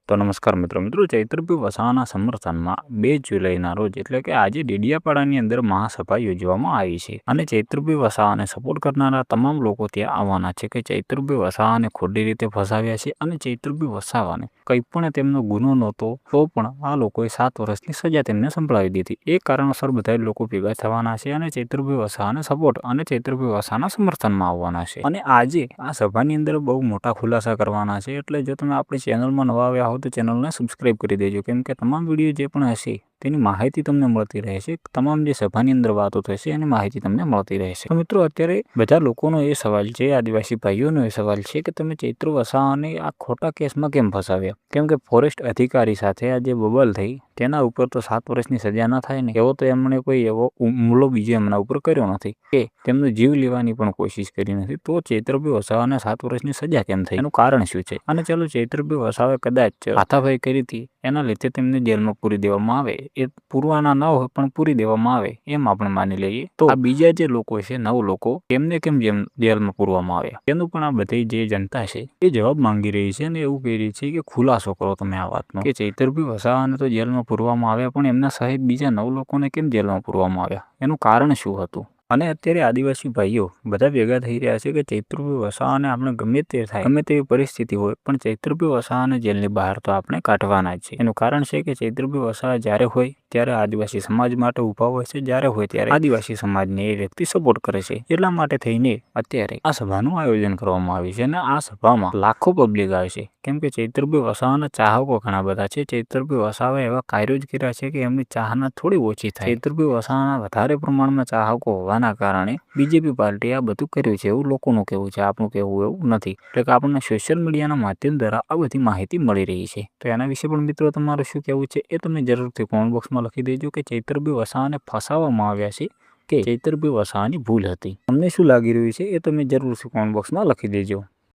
તો નમસ્કાર મિત્રો ચૈત્રભાઈ વસાવાના સમર્થનમાં 2 જુલાઈના રોજ એટલે કે આજે ડેડિયાપાડાની અંદર મહાસભા યોજવામાં આવી છે અને ચૈત્રભાઈ વસાવાને સપોર્ટ કરનારા તમામ લોકો ત્યાં આવવાના છે કે ચૈત્રભાઈ વસાવાને ખોટી રીતે ફસાવ્યા છે અને ચૈત્રભાઈ વસાવાને કંઈ પણ તેમનો ગુનો નહોતો તો પણ આ લોકોએ 7 વર્ષની સજા તેમને સંભળાવી દીધી. એ કારણોસર બધા લોકો ભેગા થવાના છે અને ચૈત્રભાઈ વસાવાને સપોર્ટ અને ચૈત્રભાઈ વસાવાના સમર્થનમાં આવવાના છે અને આજે આ સભાની અંદર બહુ મોટા ખુલાસા કરવાના છે. એટલે જો તમે આપણી ચેનલમાં નવા આવ્યા હો તો ચેનલને સબસ્ક્રાઇબ કરી દેજો, કેમ કે તમામ વિડીયો જે પણ હશે તેની માહિતી તમને મળતી રહેશે. તમામ જે સભાની અંદર વાતો થશે એની માહિતી તમને મળતી રહેશે. તો મિત્રો અત્યારે બધા લોકોનો એ સવાલ છે, આદિવાસી ભાઈઓનો એ સવાલ છે કે તમે ચૈત્ર વસાવાને આ ખોટા કેસમાં કેમ ફસાવ્યા? કેમ કે ફોરેસ્ટ અધિકારી સાથે આ જે બબલ થઈ તેના ઉપર તો 7 વર્ષની સજા ના થાય ને, એવો તો એમણે કોઈ એવો હુમલો બીજો એમના ઉપર કર્યો નથી કે તેમનો જીવ લેવાની પણ કોશિશ કરી નથી. તો ચૈત્રભાઈ વસાવાને 7 વર્ષની સજા કેમ થઈ? એનું કારણ શું છે? અને ચાલો ચૈત્રભાઈ વસાવાએ કદાચ હાથાપાઈ કરી હતી એના લીધે તેમને જેલમાં પૂરી દેવામાં આવે, એ પૂરવાના ન હોય પણ પૂરી દેવામાં આવે એમ આપણે માની લઈએ. તો આ બીજા જે લોકો છે 9 લોકો તેમને કેમ જેલમાં પૂરવામાં આવ્યા તેનું પણ આ બધી જે જનતા છે એ જવાબ માંગી રહી છે અને એવું કહી રહી છે કે ખુલાસો કરો તમે આ વાતનો કે ચૈત્રભાઈ વસાવાને તો જેલમાં પૂરવામાં આવ્યા પણ એમના સાહેબ બીજા 9 લોકોને કેમ જેલમાં પૂરવામાં આવ્યા? એનું કારણ શું હતું? અને અત્યારે આદિવાસી ભાઈઓ બધા ભેગા થઈ રહ્યા છે કે ચૈત્રભાઈ વસાવાને આપણે ગમે તે થાય, ગમે તેવી પરિસ્થિતિ હોય પણ ચૈત્રભાઈ વસાવાને જેલની બહાર તો આપણે કાઢવાના જ છે. એનું કારણ છે કે ચૈત્રભાઈ વસાવા જ્યારે હોય ત્યારે આદિવાસી સમાજ માટે ઊભા હોય છે, જ્યારે હોય ત્યારે આદિવાસી સમાજને એ વ્યક્તિ સપોર્ટ કરે છે. એટલા માટે થઈને અત્યારે આ સભાનું આયોજન કરવામાં આવ્યું છે અને આ સભામાં લાખો પબ્લિક આવે છે, કેમ કે ચૈત્રભાઈ વસાવાના ચાહકો ઘણા બધા છે. ચૈત્રભાઈ વસાવાએ એવા કાર્યો જ કર્યા છે કે એમની ચાહના થોડી ઓછી થાય. ચૈત્રભાઈ વસાવાના વધારે પ્રમાણમાં ચાહકો હોવાના કારણે બીજેપી પાર્ટી આ બધું કર્યું છે એવું લોકોનું કહેવું છે, આપણું કહેવું એવું નથી. એટલે કે આપણને સોશિયલ મીડિયાના માધ્યમ દ્વારા આ બધી માહિતી મળી રહી છે. તો એના વિશે પણ મિત્રો તમારું શું કહેવું છે એ તમે જરૂરથી કોમેન્ટ બોક્સમાં લખી દેજો કે ચૈત્રભાઈ વસાવાને ફસાવવામાં આવ્યા છે કે ચૈત્રભાઈ વસાવાની ભૂલ હતી. તમને શું લાગી રહ્યું છે એ તમે જરૂરથી કોમેન્ટ બોક્સમાં લખી દેજો.